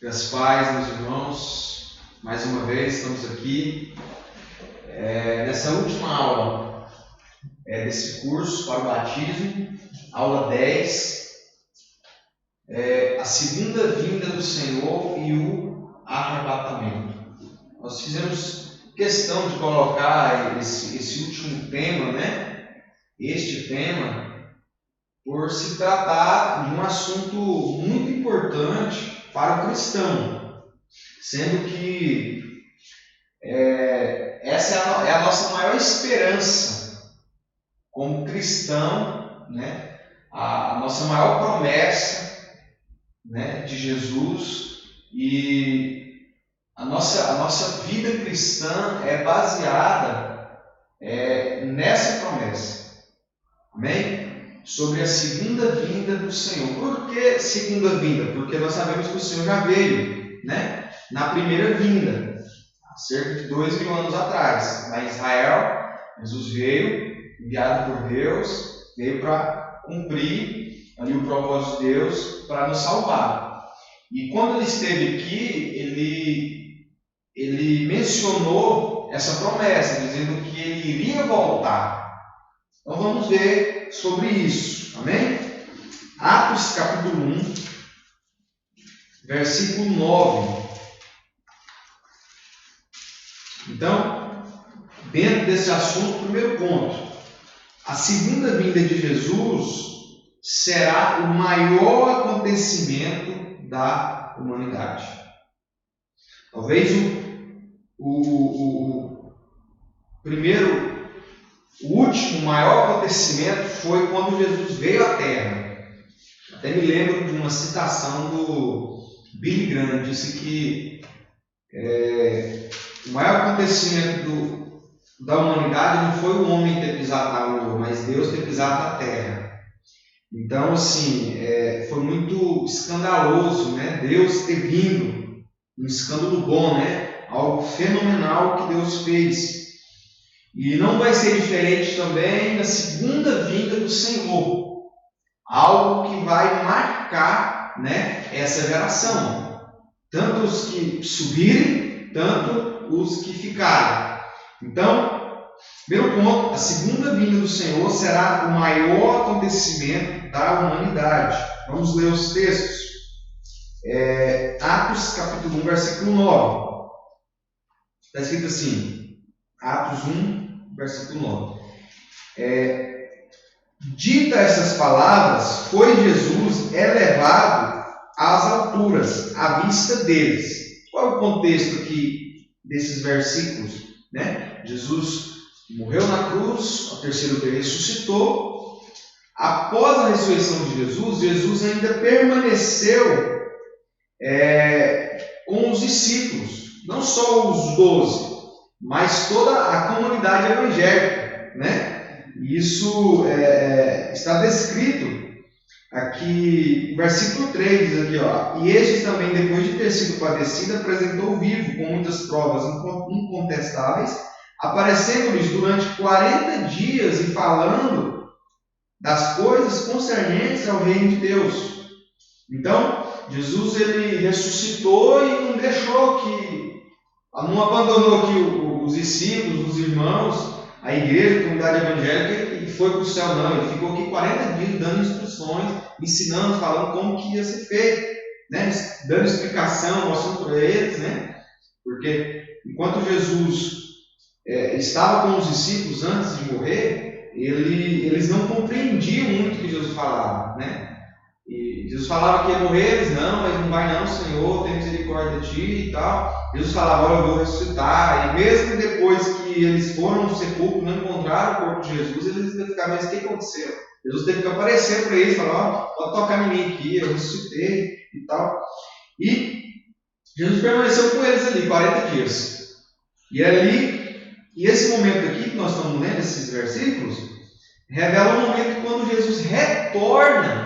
Graças a paz, meus irmãos, mais uma vez estamos aqui nessa última aula desse curso para o batismo, aula 10, a segunda vinda do Senhor e o arrebatamento. Nós fizemos questão de colocar esse último tema, este tema, por se tratar de um assunto muito importante para o cristão, sendo que essa é a nossa maior esperança como cristão, a nossa maior promessa de Jesus, e a nossa vida cristã é baseada nessa promessa. Amém? Sobre a segunda vinda do Senhor. Por que segunda vinda? Porque nós sabemos que o Senhor já veio, na primeira vinda, há cerca de 2000 anos atrás. Lá em Israel, Jesus veio, enviado por Deus, veio para cumprir ali o propósito de Deus para nos salvar. E quando ele esteve aqui, ele mencionou essa promessa, dizendo que ele iria voltar. Então vamos ver sobre isso, amém? Atos capítulo 1, versículo 9. Então, dentro desse assunto, primeiro ponto: a segunda vinda de Jesus será o maior acontecimento da humanidade. Talvez o último maior acontecimento foi quando Jesus veio à Terra. Até me lembro de uma citação do Billy Graham, disse que o maior acontecimento da humanidade não foi o homem ter pisado na lua, mas Deus ter pisado na Terra. Então, assim, foi muito escandaloso, Deus ter vindo, um escândalo bom, algo fenomenal que Deus fez. E não vai ser diferente também na segunda vinda do Senhor. Algo que vai marcar, essa geração. Tanto os que subirem, tanto os que ficarem. Então, primeiro ponto: a segunda vinda do Senhor será o maior acontecimento da humanidade. Vamos ler os textos. Atos capítulo 1, versículo 9. Está escrito assim, Atos 1, versículo 9. Dita essas palavras, foi Jesus elevado às alturas, à vista deles. Qual é o contexto aqui desses versículos? Jesus morreu na cruz, ao terceiro dia ressuscitou. Após a ressurreição de Jesus ainda permaneceu com os discípulos, não só os 12, mas toda a comunidade evangélica, Isso está descrito aqui, versículo 3, diz aqui, e este também, depois de ter sido padecido, apresentou vivo, com muitas provas incontestáveis, aparecendo-lhes durante 40 dias e falando das coisas concernentes ao reino de Deus. Então, Jesus ele ressuscitou e não deixou não abandonou aqui os discípulos, os irmãos, a igreja, a comunidade evangélica, e foi para o céu, não. Ele ficou aqui 40 dias dando instruções, ensinando, falando como que ia ser feito, dando explicação, mostrando para eles, porque enquanto Jesus estava com os discípulos antes de morrer, eles não compreendiam muito o que Jesus falava, E Jesus falava que ia morrer, eles não vai não, Senhor, tem misericórdia de ti e tal. Jesus falava, olha, eu vou ressuscitar. E mesmo depois que eles foram no sepulcro, não encontraram o corpo de Jesus, eles ainda ficaram, mas o que aconteceu? Jesus teve que aparecer para eles, falar, pode tocar em mim aqui, eu ressuscitei e tal. E Jesus permaneceu com eles ali 40 dias. E esse momento aqui que nós estamos lendo, esses versículos, revela o momento quando Jesus retorna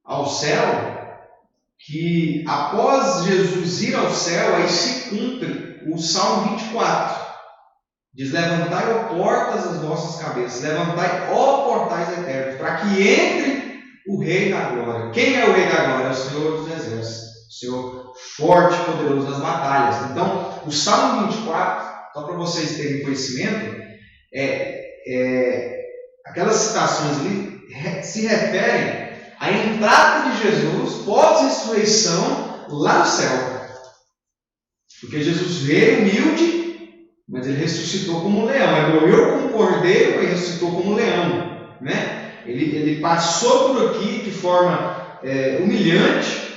ao céu, que após Jesus ir ao céu, aí se cumpre o Salmo 24. Diz, levantai, ó portas, as vossas cabeças, levantai, ó portais eternos, para que entre o Rei da Glória. Quem é o Rei da Glória? É o Senhor dos Exércitos. Senhor forte e poderoso nas batalhas. Então, o Salmo 24, só para vocês terem conhecimento, aquelas citações ali se referem à entrada de Jesus pós-ressurreição lá no céu. Porque Jesus veio humilde, mas ele ressuscitou como um leão. Ele morreu como um cordeiro e ressuscitou como um leão. Né? Ele passou por aqui de forma humilhante,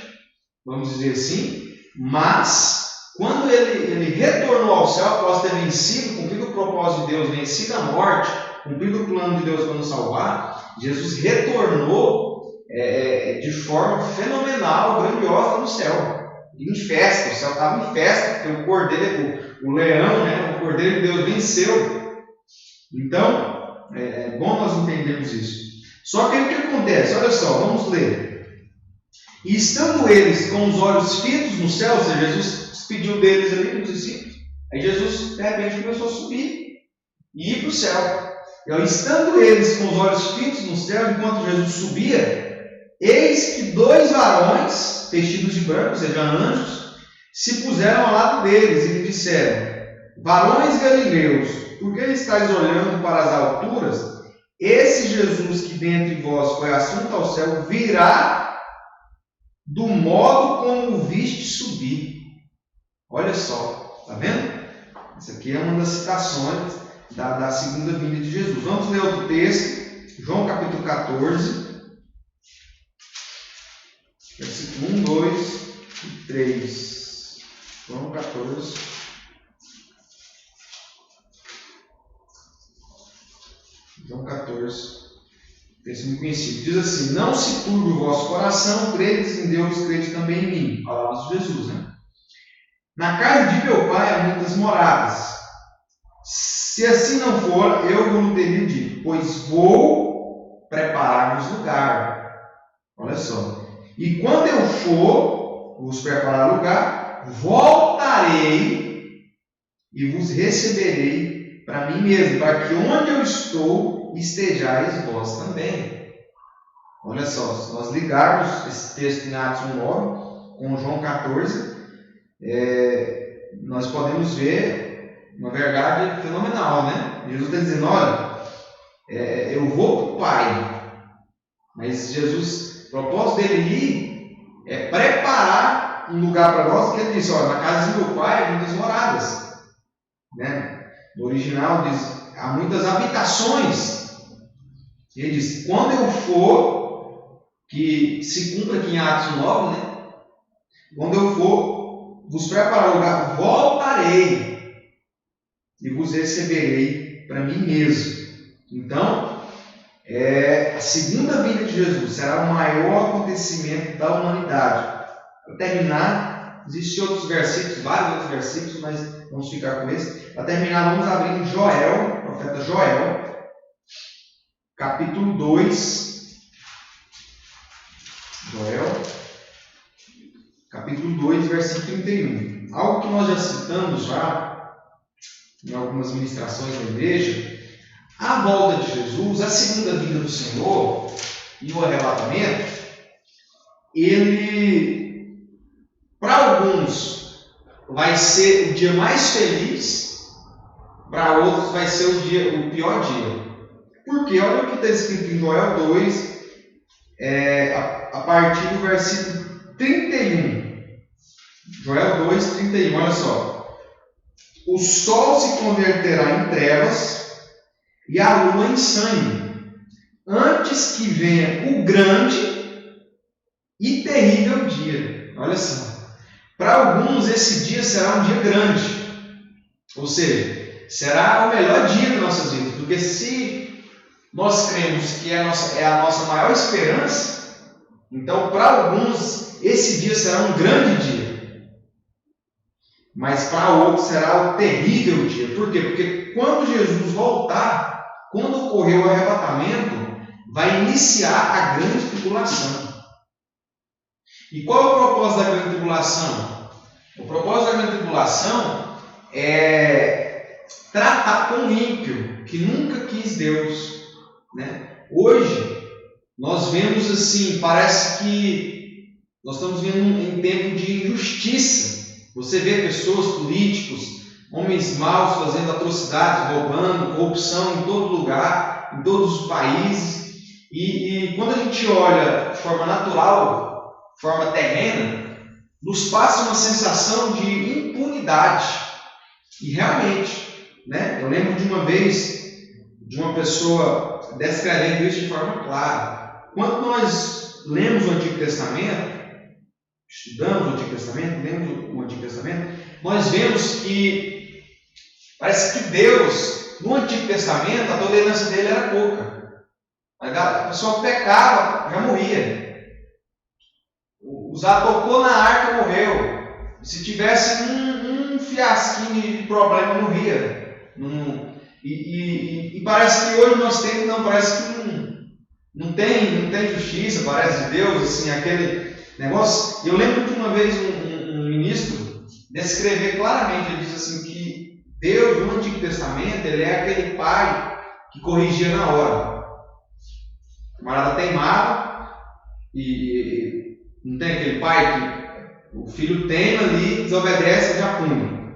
vamos dizer assim, mas quando ele retornou ao céu após ter vencido, cumprido o propósito de Deus, vencido a morte, cumprido o plano de Deus para nos salvar, Jesus retornou de forma fenomenal, grandiosa no céu. Em festa, o céu estava em festa, porque o cordeiro, o leão, né, o cordeiro de Deus venceu. Então, é bom nós entendermos isso. Só que o que acontece? Olha só, vamos ler. E estando eles com os olhos fitos no céu, ou seja, Jesus despediu deles ali, dos discípulos. Aí Jesus, de repente, começou a subir e ir para o céu. E estando eles com os olhos fitos no céu, enquanto Jesus subia, eis que 2 varões, vestidos de branco, ou seja, anjos, se puseram ao lado deles e lhe disseram: varões galileus, por que estáis olhando para as alturas? Esse Jesus que dentre vós foi assunto ao céu, virá do modo como o viste subir. Olha só, está vendo? Isso aqui é uma das citações da segunda vinda de Jesus. Vamos ler outro texto, João capítulo 14, versículo 1, 2 e 3. João 14. João 14. Texto muito conhecido. Diz assim: não se turbe o vosso coração, credes em Deus, crede também em mim. Palavras de Jesus, né? Na casa de meu pai há muitas moradas. Se assim não for, eu vos teria dito, pois vou preparar-vos lugar. Olha só. E quando eu for vos preparar lugar, voltarei e vos receberei para mim mesmo, para que onde eu estou estejais vós também. Olha só, se nós ligarmos esse texto em Atos 1:9 com João 14, nós podemos ver uma verdade fenomenal, né? Jesus está dizendo: olha, eu vou para o Pai, mas Jesus, o propósito dele ir é preparar um lugar para nós, que ele disse: olha, na casa de meu Pai há muitas moradas, né? No original diz: há muitas habitações. Ele diz: quando eu for, que se cumpre aqui em Atos 9, né? Quando eu for vos preparar lugar, voltarei e vos receberei para mim mesmo. Então, a segunda vinda de Jesus será o maior acontecimento da humanidade. Para terminar, existem outros versículos, vários outros versículos, mas vamos ficar com esse. Para terminar, vamos abrir em Joel, profeta Joel, capítulo 2. Joel, capítulo 2, versículo 31. Algo que nós já citamos em algumas ministrações da igreja. A volta de Jesus, a segunda vinda do Senhor e o arrebatamento, ele, para alguns, vai ser o dia mais feliz, para outros vai ser o pior dia. Porque olha o que está escrito em Joel 2, a partir do versículo 31. Joel 2, 31, olha só. O sol se converterá em trevas e a lua em sangue, antes que venha o grande e terrível dia. Olha só. Para alguns esse dia será um dia grande. Ou seja, será o melhor dia das nossas vidas. Porque se nós cremos que é a nossa maior esperança, então para alguns esse dia será um grande dia. Mas para outros será o terrível dia. Por quê? Porque quando Jesus voltar, quando ocorrer o arrebatamento, vai iniciar a grande tribulação. E qual é o propósito da grande tribulação? O propósito da grande tribulação é tratar com o ímpio, que nunca quis Deus. Né? Hoje, nós vemos assim, parece que Nós estamos vivendo em tempo de injustiça. Você vê pessoas, políticos, homens maus fazendo atrocidades, roubando, corrupção em todo lugar, em todos os países. E quando a gente olha de forma natural, de forma terrena, nos passa uma sensação de impunidade. E realmente, né? Eu lembro de uma vez, de uma pessoa descrevendo isso de forma clara. Quando nós lemos o Antigo Testamento, estudamos o Antigo Testamento, lemos o Antigo Testamento, nós vemos que parece que Deus, no Antigo Testamento, a tolerância dele era pouca. A pessoa pecava, já morria. O Zá tocou na arca, morreu. Se tivesse um fiasquinho de problema, morria. E parece que hoje nós temos, não, parece que não tem justiça, parece de Deus, assim, aquele negócio. Eu lembro de uma vez um ministro descrever claramente, ele disse assim, que Deus, no Antigo Testamento, ele é aquele pai que corrigia na hora. O camarada teimava e não tem aquele pai que o filho teima ali, desobedece e já pune.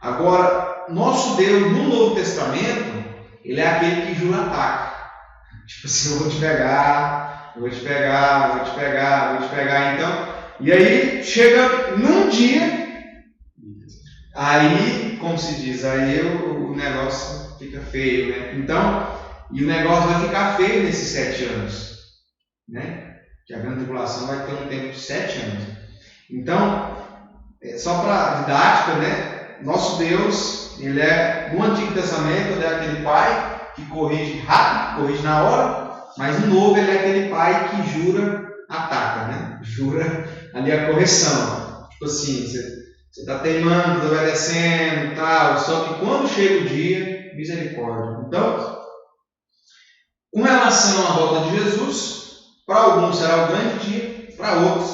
Agora, nosso Deus no Novo Testamento, ele é aquele que jura ataque. Tipo assim, eu vou te pegar, eu vou te pegar, eu vou te pegar, eu vou te pegar. Então, e aí chega num dia, aí, como se diz, aí o negócio fica feio, né? Então, e o negócio vai ficar feio nesses 7 anos, né? Que a grande tribulação vai ter um tempo de 7 anos. Então, só para didática, né? Nosso Deus, ele é, no Antigo Testamento, ele é aquele pai que corrige rápido, corrige na hora, mas no Novo ele é aquele pai que jura, ataca, né? Jura ali a correção. Tipo assim, você está teimando, desobedecendo e tal, só que quando chega o dia, misericórdia. Então, com relação à volta de Jesus, para alguns será o grande dia, para outros,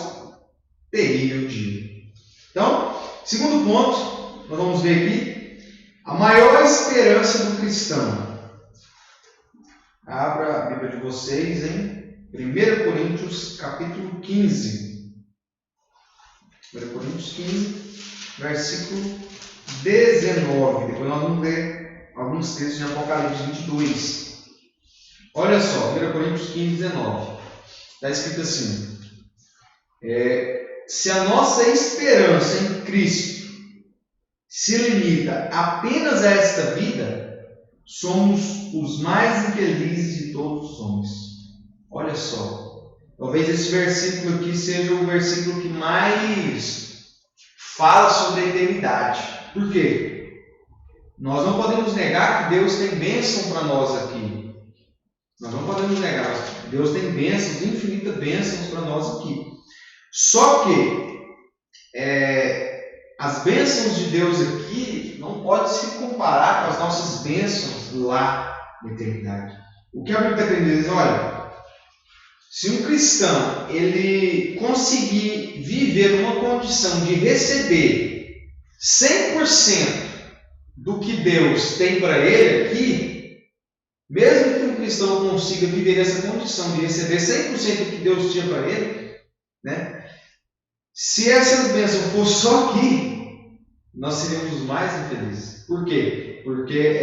terrível dia. Então, segundo ponto, nós vamos ver aqui, a maior esperança do cristão. Abra a Bíblia de vocês em 1 Coríntios, capítulo 15. 1 Coríntios 15, versículo 19. Depois nós vamos ler alguns textos de Apocalipse 22. Olha só, 1 Coríntios 15, 19. Está escrito assim: se a nossa esperança em Cristo se limita apenas a esta vida, somos os mais infelizes de todos os homens. Olha só, talvez esse versículo aqui seja o versículo que mais fala sobre a eternidade. Por quê? Nós não podemos negar que Deus tem bênção para nós aqui. Nós não podemos negar. Deus tem bênçãos, infinitas bênçãos para nós aqui. Só que as bênçãos de Deus aqui não podem se comparar com as nossas bênçãos lá na eternidade. O que a Bíblia está querendo dizer? Olha, se um cristão ele conseguir viver numa condição de receber 100% do que Deus tem para ele aqui, mesmo que um cristão consiga viver nessa condição de receber 100% do que Deus tinha para ele, né? Se essa bênção fosse só aqui, nós seríamos os mais infelizes. Por quê? Porque,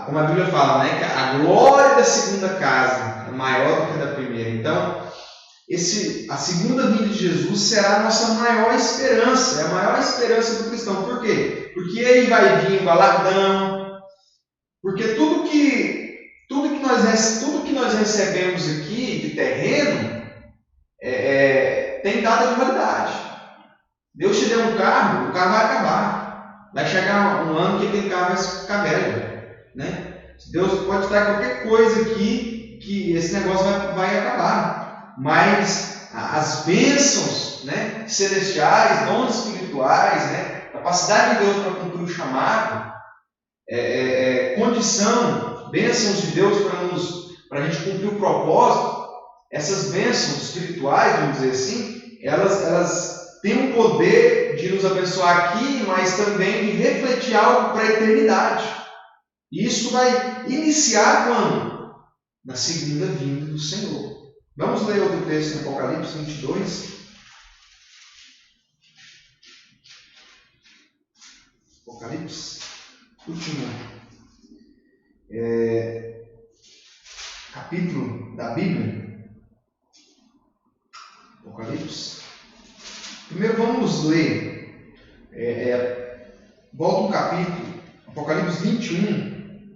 como a Bíblia fala, né, que a glória da segunda casa é maior do que a da primeira. Então, a segunda vinda de Jesus será a nossa maior esperança, é a maior esperança do cristão. Por quê? Porque ele vai vir galardão, porque tudo que nós recebemos aqui de terreno tem data de validade. Deus te deu um carro, o carro vai acabar. Vai chegar um ano que aquele carro vai ficar velho, né? Deus pode te dar qualquer coisa aqui que esse negócio vai acabar. Mas as bênçãos, né, celestiais, dons espirituais, né, capacidade de Deus para cumprir o chamado, condição, bênçãos de Deus para a gente cumprir o propósito, essas bênçãos espirituais, vamos dizer assim, elas têm o poder de nos abençoar aqui, mas também de refletir algo para a eternidade. E isso vai iniciar quando? Na segunda vinda do Senhor. Vamos ler outro texto em Apocalipse 22. Apocalipse, último capítulo da Bíblia. Apocalipse. Primeiro vamos ler, volta um capítulo, Apocalipse 21,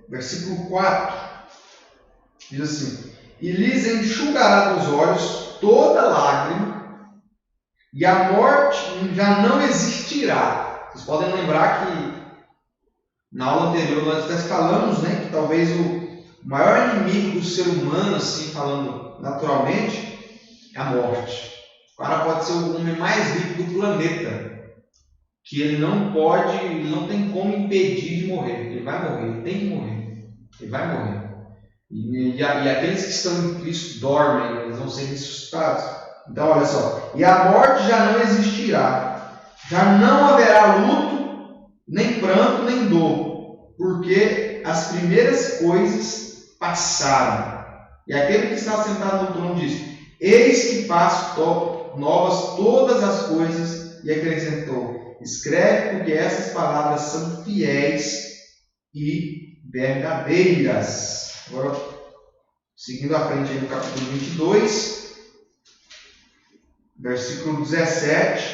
versículo 4. Diz assim: e lhes enxugará dos olhos toda lágrima, e a morte já não existirá. Vocês podem lembrar que na aula anterior nós até falamos, né, que talvez o maior inimigo do ser humano, assim falando naturalmente, é a morte. O cara pode ser o homem mais rico do planeta, que ele não tem como impedir de morrer. Ele vai morrer, ele tem que morrer, ele vai morrer. E aqueles que estão em Cristo dormem, eles vão ser ressuscitados. Então, olha só. E a morte já não existirá. Já não haverá luto, nem pranto, nem dor. Porque as primeiras coisas passaram. E aquele que está sentado no trono diz: eis que faço novas todas as coisas. E acrescentou: escreve, porque essas palavras são fiéis e verdadeiras. Agora, seguindo à frente aí no capítulo 22, versículo 17,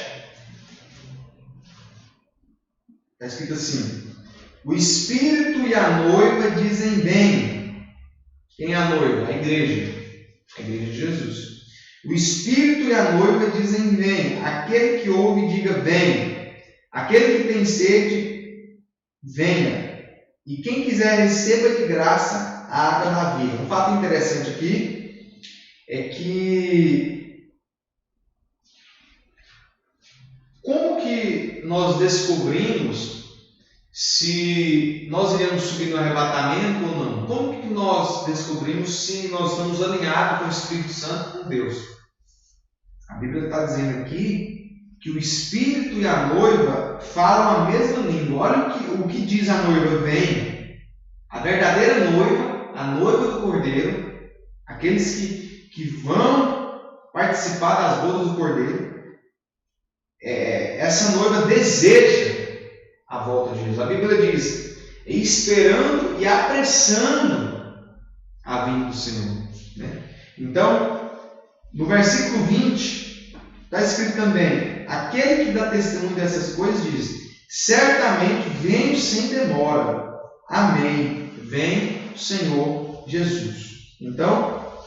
está escrito assim: o Espírito e a noiva dizem vem. Quem é a noiva? A igreja de Jesus. O Espírito e a noiva dizem vem. Aquele que ouve diga vem. Aquele que tem sede, venha. E quem quiser receba de graça a água da vida. Um fato interessante aqui é que como que nós descobrimos se nós iremos subir no arrebatamento ou não? Como que nós descobrimos se nós estamos alinhados com o Espírito Santo, com Deus? A Bíblia está dizendo aqui que o Espírito e a noiva falam a mesma língua. Olha o que diz a noiva: vem. A verdadeira noiva, a noiva do Cordeiro, aqueles que vão participar das bodas do Cordeiro, essa noiva deseja a volta de Jesus. A Bíblia diz: esperando e apressando a vinda do Senhor. Né? Então, no versículo 20, está escrito também: aquele que dá testemunho dessas coisas diz: certamente venho sem demora. Amém. Vem o Senhor Jesus. Então,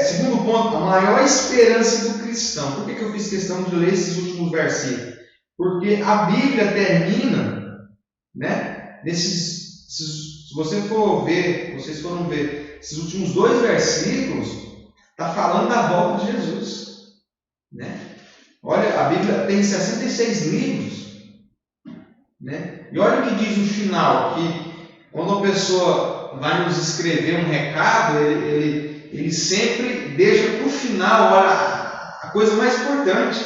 segundo ponto, a maior esperança do cristão. Por que eu fiz questão de ler esses últimos versículos? Porque a Bíblia termina, né? Se você for ver, vocês foram ver, esses últimos 2 versículos, está falando da volta de Jesus. Né? Olha, a Bíblia tem 66 livros. Né? E olha o que diz no final, que quando a pessoa vai nos escrever um recado, ele sempre deixa para o final a coisa mais importante,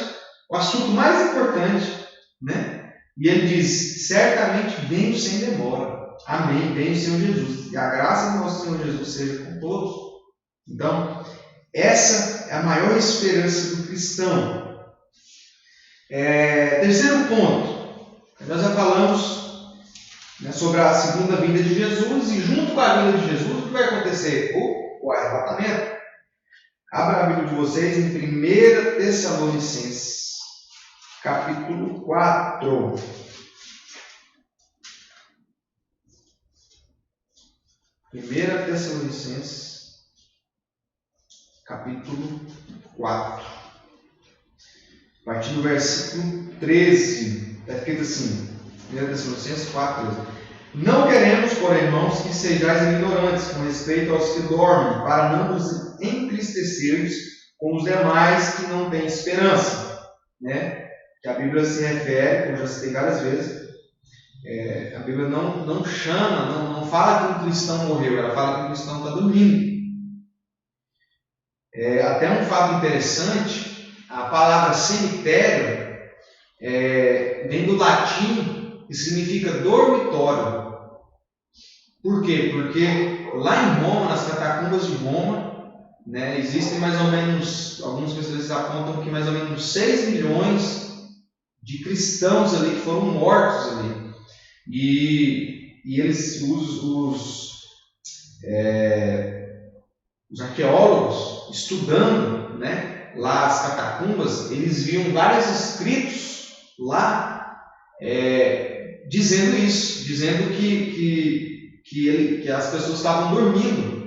o assunto mais importante. Né? E ele diz: certamente venho sem demora. Amém, venho Senhor Jesus. E a graça do nosso Senhor Jesus seja com todos. Então, essa é a maior esperança do cristão. Terceiro ponto. Nós já falamos, né, sobre a segunda vinda de Jesus, e junto com a vinda de Jesus, o que vai acontecer? O arrebatamento. Abra a Bíblia de vocês em 1 Tessalonicenses, capítulo 4. 1 Tessalonicenses, capítulo 4. A partir do versículo 13. Está escrito assim, 1 Tessalonicenses 4:13. Não queremos, porém, irmãos, que sejais ignorantes com respeito aos que dormem, para não vos entristecerdes com os demais que não têm esperança. Né? Que a Bíblia se refere, como eu já citei várias vezes, a Bíblia não chama, não fala que um cristão morreu, ela fala que um cristão está dormindo. Até um fato interessante, a palavra cemitério vem do latim e significa dormitório. Por quê? Porque lá em Roma, nas catacumbas de Roma, né, existem mais ou menos, alguns especialistas apontam que mais ou menos 6 milhões de cristãos ali que foram mortos ali. E eles, os arqueólogos, estudando, né, lá as catacumbas, eles viam vários escritos lá dizendo isso, dizendo que as pessoas estavam dormindo.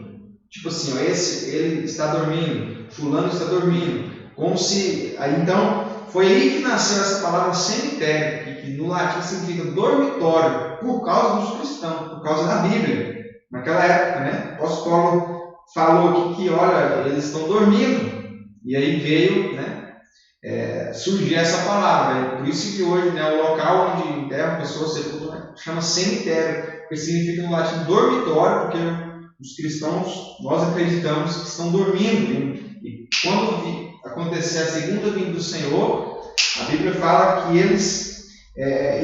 Tipo assim, ó, ele está dormindo, fulano está dormindo. Como se... Então, foi aí que nasceu essa palavra cemitério, que no latim significa dormitório, por causa dos cristãos, por causa da Bíblia. Naquela época, né? O apóstolo Paulo falou aqui que, olha, eles estão dormindo. E aí veio, né, surgir essa palavra. Né? Por isso que hoje, né, o local onde enterra a pessoa sepultura, né, chama cemitério, que significa no latim dormitório, porque os cristãos, nós acreditamos que estão dormindo. E quando acontecer a segunda vinda do Senhor, a Bíblia fala que eles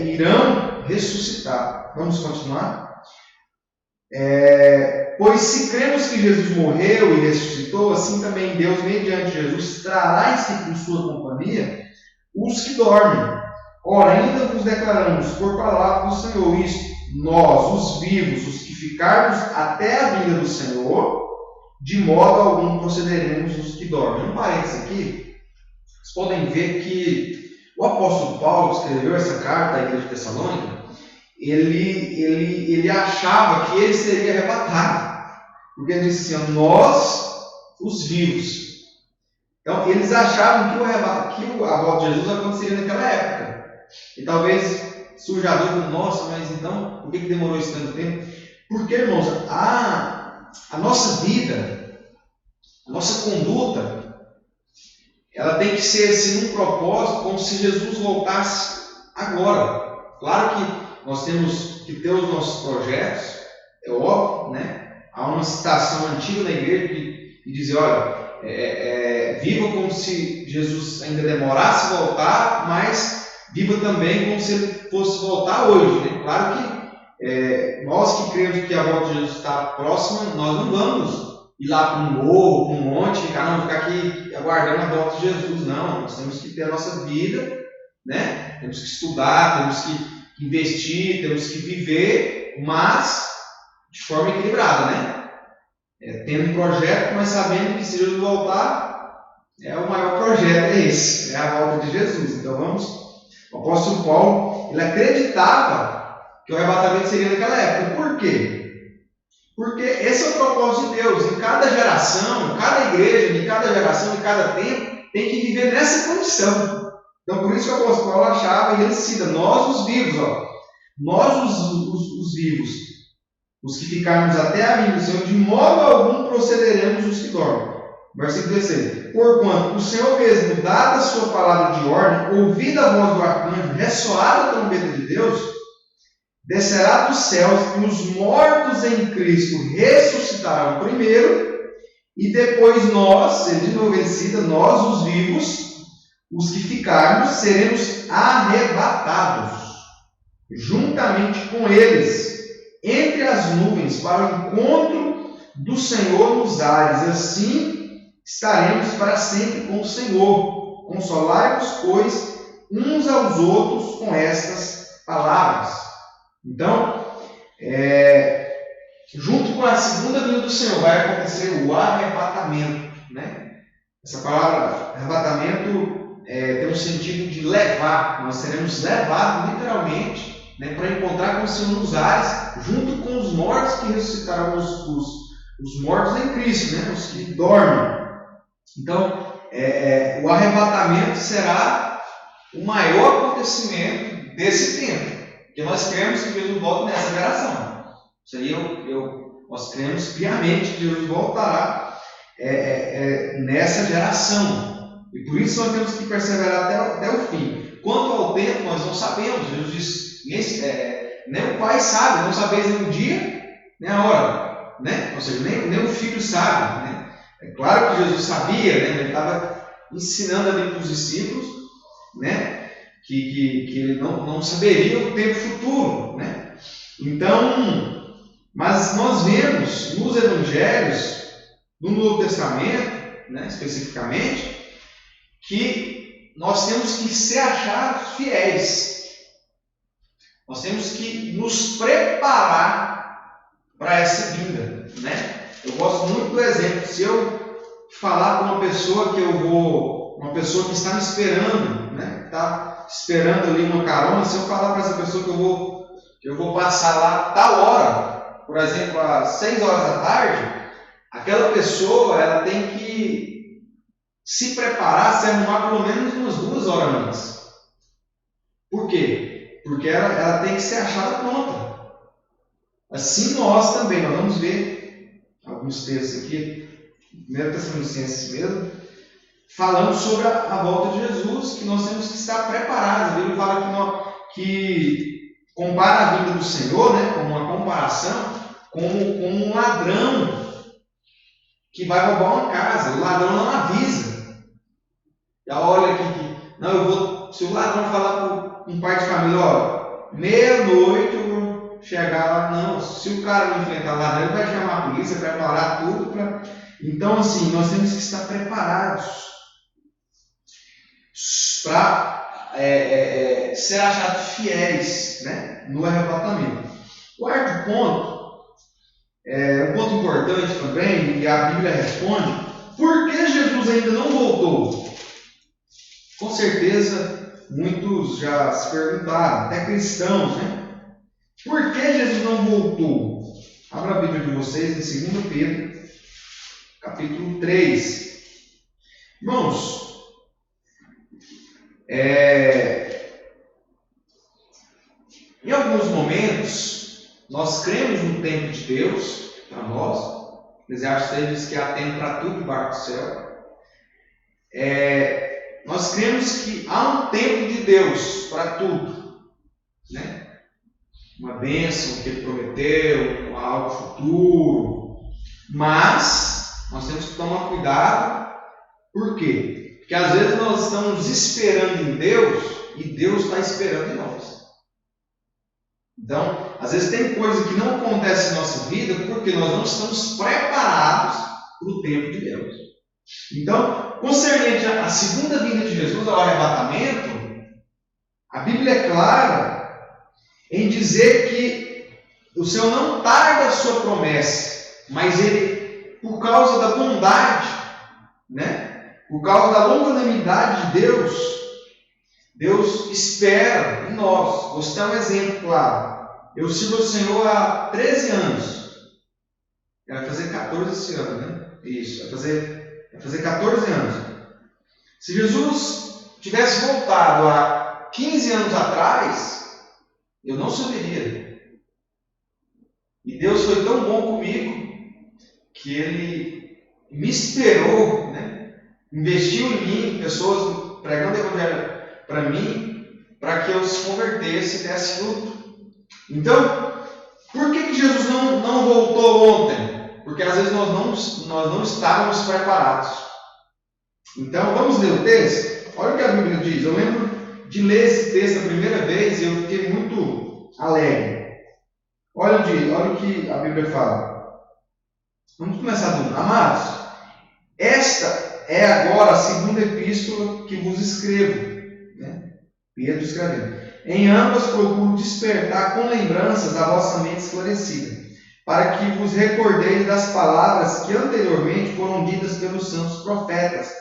irão ressuscitar. Vamos continuar? Pois se cremos que Jesus morreu e ressuscitou, assim também Deus, mediante Jesus, trará em sua companhia os que dormem. Ora, ainda vos declaramos por palavra do Senhor isto: nós, os vivos, os que ficarmos até a vinda do Senhor, de modo algum procederemos os que dormem. Um parênteses aqui, vocês podem ver que o apóstolo Paulo escreveu essa carta à igreja de Tessalônica. Ele achava que ele seria arrebatado, porque ele disse assim: nós, os vivos. Então, eles achavam que a volta de Jesus aconteceria naquela época. E talvez surja a dúvida: nossa, mas então, por que demorou esse tanto tempo? Porque, irmãos, a nossa vida, a nossa conduta, ela tem que ser assim, um propósito, como se Jesus voltasse agora. Claro que nós temos que ter os nossos projetos, é óbvio, né? Há uma citação antiga da igreja que diz: olha, viva como se Jesus ainda demorasse a voltar, mas viva também como se ele fosse voltar hoje, né? Claro que nós que cremos que a volta de Jesus está próxima, nós não vamos ir lá para um morro, para um monte, ficar aqui aguardando a volta de Jesus, não. Nós temos que ter a nossa vida, né? Temos que estudar, temos que investir, temos que viver, mas de forma equilibrada, né? Tendo um projeto, mas sabendo que se Jesus voltar, o maior projeto é esse, é a volta de Jesus. Então o apóstolo Paulo, ele acreditava que o arrebatamento seria naquela época. Por quê? Porque esse é o propósito de Deus. Em cada geração, em cada igreja, em cada geração, em cada tempo, tem que viver nessa condição. Então, por isso que o apóstolo Paulo achava, e ele cita: nós os vivos, nós os vivos, os que ficarmos até a vinda do Senhor, de modo algum procederemos os que dormem. Versículo 16: porquanto o Senhor mesmo, dada a sua palavra de ordem, ouvida a voz do arcanjo, ressoada a trombeta de Deus, descerá dos céus, e os mortos em Cristo ressuscitarão primeiro, e depois nós, de novo ele cita, nós os vivos, os que ficarmos, seremos arrebatados, juntamente com eles, entre as nuvens, para o encontro do Senhor nos ares. Assim estaremos para sempre com o Senhor. Consolai-vos, pois, uns aos outros com estas palavras. Então, junto com a segunda vinda do Senhor, vai acontecer o arrebatamento, né? Essa palavra arrebatamento tem um sentido de levar. Nós seremos levados literalmente, né, para encontrar com o Senhor nos ares, junto com os mortos que ressuscitaram, os mortos em Cristo, né, os que dormem. Então, o arrebatamento será o maior acontecimento desse tempo, porque nós cremos que Jesus volta nessa geração. Isso aí nós cremos piamente que Jesus voltará nessa geração. E por isso nós temos que perseverar até o fim. Quanto ao tempo, nós não sabemos. Jesus diz: nem o Pai sabe, não sabeis nem o dia, nem a hora. Né? Ou seja, nem o Filho sabe. Né? É claro que Jesus sabia, né? Ele estava ensinando ali para os discípulos, né? que ele não saberia o tempo futuro. Né? Então, Mas nós vemos nos evangelhos, no Novo Testamento, né, especificamente, que nós temos que ser achados fiéis. Nós temos que nos preparar para essa vinda, né? Eu gosto muito do exemplo. Se eu falar para uma pessoa uma pessoa que está me esperando, né? Está esperando ali uma carona, se eu falar para essa pessoa que eu vou passar lá tal hora, por exemplo, às 6 horas da tarde, aquela pessoa ela tem que se preparar, se arrumar pelo menos umas 2 horas antes. Por quê? Porque ela tem que ser achada pronta. Assim nós também, nós vamos ver alguns textos aqui, 1 Tessalonicenses mesmo, falando sobre a volta de Jesus, que nós temos que estar preparados. A Bíblia fala que compara a vinda do Senhor, né, como uma comparação, como um ladrão que vai roubar uma casa. O ladrão não avisa. Já olha aqui, se o ladrão falar para um pai de família, ó, meia-noite eu vou chegar lá, não, se o cara não enfrentar o ladrão, ele vai chamar a polícia, preparar tudo para... Então, assim, nós temos que estar preparados para ser achados fiéis, né, no arrebatamento. Quarto ponto, um ponto importante também, e a Bíblia responde, por que Jesus ainda não voltou? Com certeza, muitos já se perguntaram, até cristãos, né? Por que Jesus não voltou? Abra a Bíblia de vocês em 2 Pedro, capítulo 3. Irmãos, em alguns momentos, nós cremos no tempo de Deus para nós. Eclesiastes 6 diz que há tempo para tudo debaixo do céu. Nós cremos que há um tempo de Deus para tudo, né? Uma bênção que Ele prometeu, algo futuro. Mas nós temos que tomar cuidado. Por quê? Porque às vezes nós estamos esperando em Deus e Deus está esperando em nós. Então, às vezes tem coisa que não acontece em nossa vida porque nós não estamos preparados para o tempo de Deus. Então, concernente à segunda vinda de Jesus, ao arrebatamento, a Bíblia é clara em dizer que o Senhor não tarda a sua promessa, mas Ele, por causa da bondade, né? Por causa da longanimidade de Deus espera em nós. Vou citar um exemplo claro. Eu sirvo ao Senhor há 13 anos. Vai fazer 14 esse ano, né? Isso, vai fazer 14 anos. Se Jesus tivesse voltado há 15 anos atrás, eu não serviria. E Deus foi tão bom comigo que Ele me esperou, né? Investiu em mim, pessoas pregando o Evangelho para mim, para que eu se convertesse e desse fruto. Então, por que Jesus não voltou ontem? Porque às vezes nós não estávamos preparados. Então, vamos ler o texto? Olha o que a Bíblia diz. Eu lembro de ler esse texto a primeira vez e eu fiquei muito alegre. Olha o que a Bíblia fala. Vamos começar do amados. Esta é agora a segunda epístola que vos escrevo. Né? Pedro escrevendo. Em ambas procuro despertar com lembranças a vossa mente esclarecida, para que vos recordeis das palavras que anteriormente foram ditas pelos santos profetas,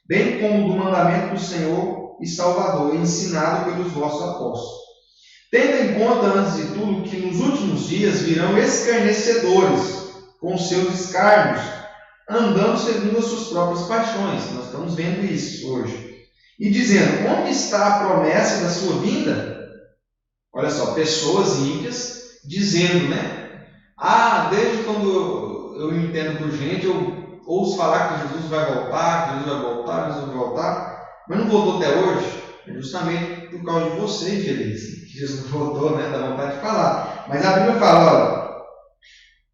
bem como do mandamento do Senhor e Salvador, ensinado pelos vossos apóstolos. Tendo em conta, antes de tudo, que nos últimos dias virão escarnecedores, com seus escárnios, andando segundo as suas próprias paixões. Nós estamos vendo isso hoje. E dizendo, onde está a promessa da sua vinda? Olha só, pessoas ímpias dizendo, né? Desde quando eu me entendo por gente, eu ouço falar que Jesus vai voltar, mas não voltou até hoje. É justamente por causa de você, infeliz, que Jesus voltou, né? Dá vontade de falar. Mas a Bíblia fala, olha,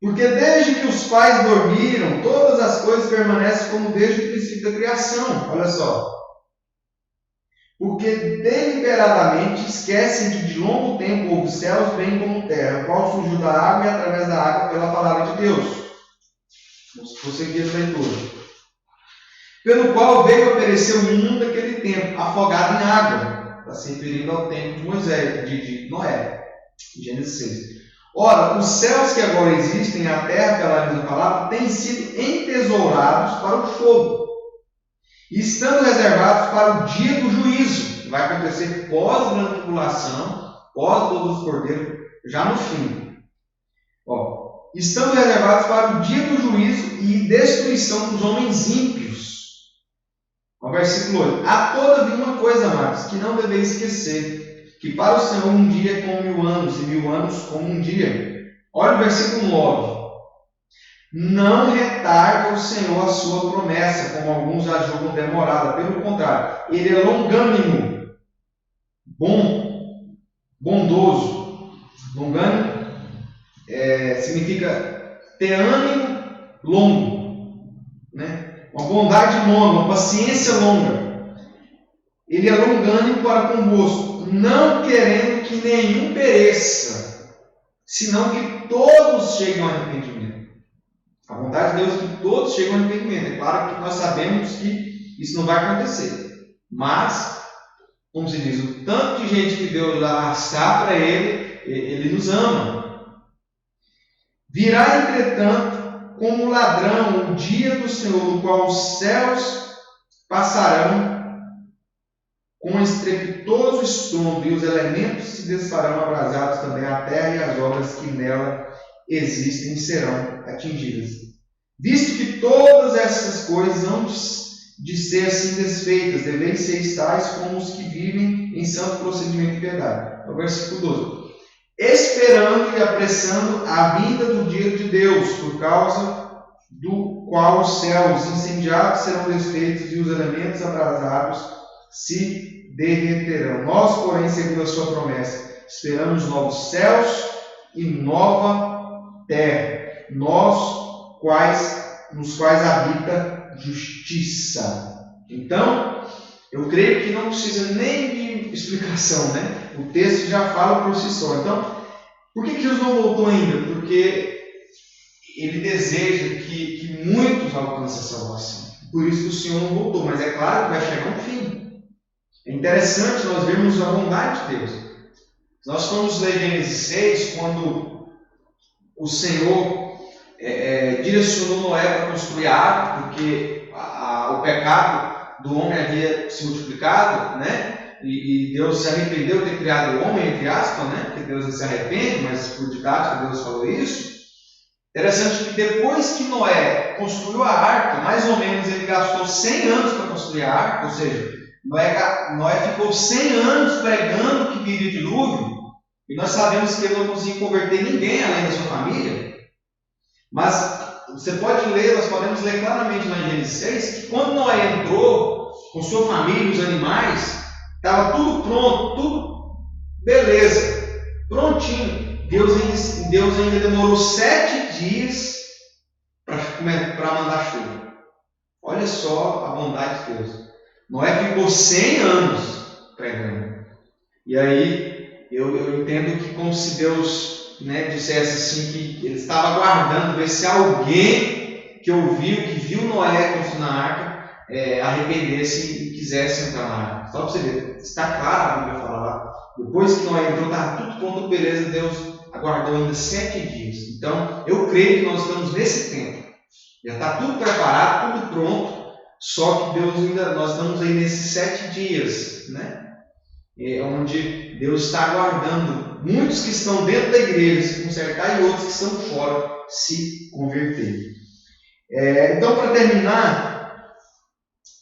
porque desde que os pais dormiram, todas as coisas permanecem como desde o princípio da criação. Olha só. porque deliberadamente esquecem que de longo tempo houve céus bem como terra, qual surgiu da água e através da água pela palavra de Deus. Vamos prosseguir a leitura. Pelo qual veio a perecer o mundo naquele tempo, afogado em água, está se referindo ao tempo de Moisés, de Noé, Gênesis 6. Ora, os céus que agora existem, a terra, pela mesma palavra, têm sido entesourados para o fogo, e estando reservados para o dia do juízo, que vai acontecer pós-grande tribulação, pós todos os cordeiros, já no fim. Estando reservados para o dia do juízo e destruição dos homens ímpios. O versículo 8. Há todavia uma coisa, amados, que não deveis esquecer, que para o Senhor um dia é como 1000 anos, e 1000 anos como um dia. Olha o versículo 9. Não retarda o Senhor a sua promessa, como alguns a julgam demorada. Pelo contrário, Ele é longânimo, bondoso. Longânimo significa ter ânimo longo, né? Uma bondade longa, uma paciência longa. Ele é longânimo para convosco, não querendo que nenhum pereça, senão que todos cheguem ao arrependimento. A vontade de Deus é que todos cheguem ao arrependimento. É claro que nós sabemos que isso não vai acontecer. Mas, como se diz, o tanto de gente que Deus arrastar para Ele nos ama. Virá, entretanto, como ladrão o dia do Senhor, no qual os céus passarão com estrepitoso estrondo, e os elementos se desfarão abrasados também, a terra e as obras que nela existem serão atingidas. Visto que todas essas coisas hão de ser assim desfeitas, deveis ser estáis como os que vivem em santo procedimento de piedade. É o versículo 12. Esperando e apressando a vinda do dia de Deus, por causa do qual os céus incendiados serão desfeitos e os elementos abrasados se derreterão. Nós, porém, segundo a sua promessa, esperamos novos céus e nova terra, nos quais habita justiça. Então, eu creio que não precisa nem de explicação, né? O texto já fala por si só. Então, por que Jesus não voltou ainda? Porque Ele deseja que muitos alcancem a salvação. Por isso que o Senhor não voltou. Mas é claro que vai chegar um fim. É interessante nós vermos a bondade de Deus. Nós formos ler Gênesis 6, quando o Senhor direcionou Noé para construir a arca, porque o pecado do homem havia se multiplicado, né? E Deus se arrependeu de ter criado o homem, entre aspas, né? Porque Deus não se arrepende, mas por didática Deus falou isso. Interessante que depois que Noé construiu a arca, mais ou menos ele gastou 100 anos para construir a arca, ou seja, Noé ficou 100 anos pregando que viria dilúvio, e nós sabemos que ele não conseguiu converter ninguém além da sua família. Mas você pode ler, nós podemos ler claramente lá em Gênesis 6, que quando Noé entrou com sua família, os animais, estava tudo pronto, tudo beleza, prontinho. Deus ainda demorou 7 dias para mandar chuva. Olha só a bondade de Deus. Noé ficou 100 anos pregando. E aí eu entendo que como se Deus dissesse assim, que ele estava aguardando ver se alguém que ouviu, que viu Noé construindo a arca, arrependesse e quisesse entrar na arca. Só para você ver, está claro a Bíblia fala lá. Depois que Noé entrou, estava tudo pronto, beleza, Deus aguardou ainda 7 dias. Então, eu creio que nós estamos nesse tempo. Já está tudo preparado, tudo pronto, só que nós estamos aí nesses 7 dias, né? Onde Deus está aguardando muitos que estão dentro da igreja se consertar e outros que estão fora se converterem. Então, para terminar,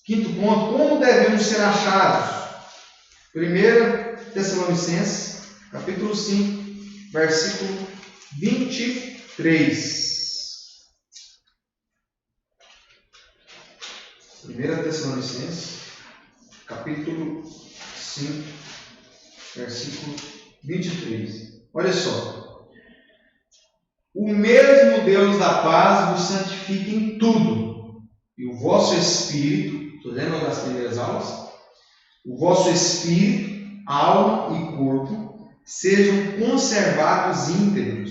quinto ponto, como devemos ser achados? 1 Tessalonicenses, capítulo 5, versículo 23. 1 Tessalonicenses, capítulo 5, versículo 23. Olha só. O mesmo Deus da paz vos santifique em tudo, e o vosso espírito, estou lendo das primeiras aulas, o vosso espírito, alma e corpo sejam conservados íntegros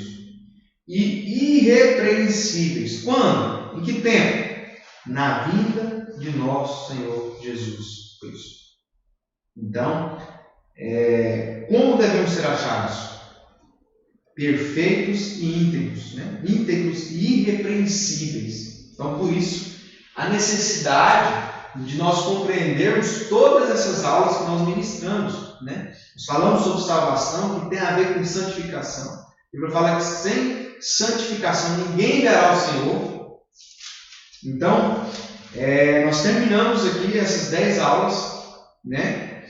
e irrepreensíveis. Quando? Em que tempo? Na vinda de nosso Senhor Jesus Cristo. Então, como devemos ser achados? Perfeitos e íntegros, né? Íntegros e irrepreensíveis. Então, por isso, a necessidade de nós compreendermos todas essas aulas que nós ministramos, né? Nós falamos sobre salvação, que tem a ver com santificação. Eu vou falar que sem santificação ninguém verá o Senhor. Então, nós terminamos aqui essas 10 aulas, né?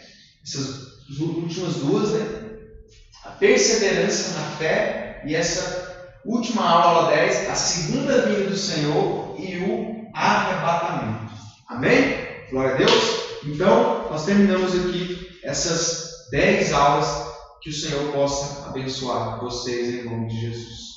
Essas últimas duas, né? A perseverança na fé e essa última aula 10, a segunda vinda do Senhor e o arrebatamento. Amém? Glória a Deus. Então, nós terminamos aqui essas 10 aulas. Que o Senhor possa abençoar vocês em nome de Jesus.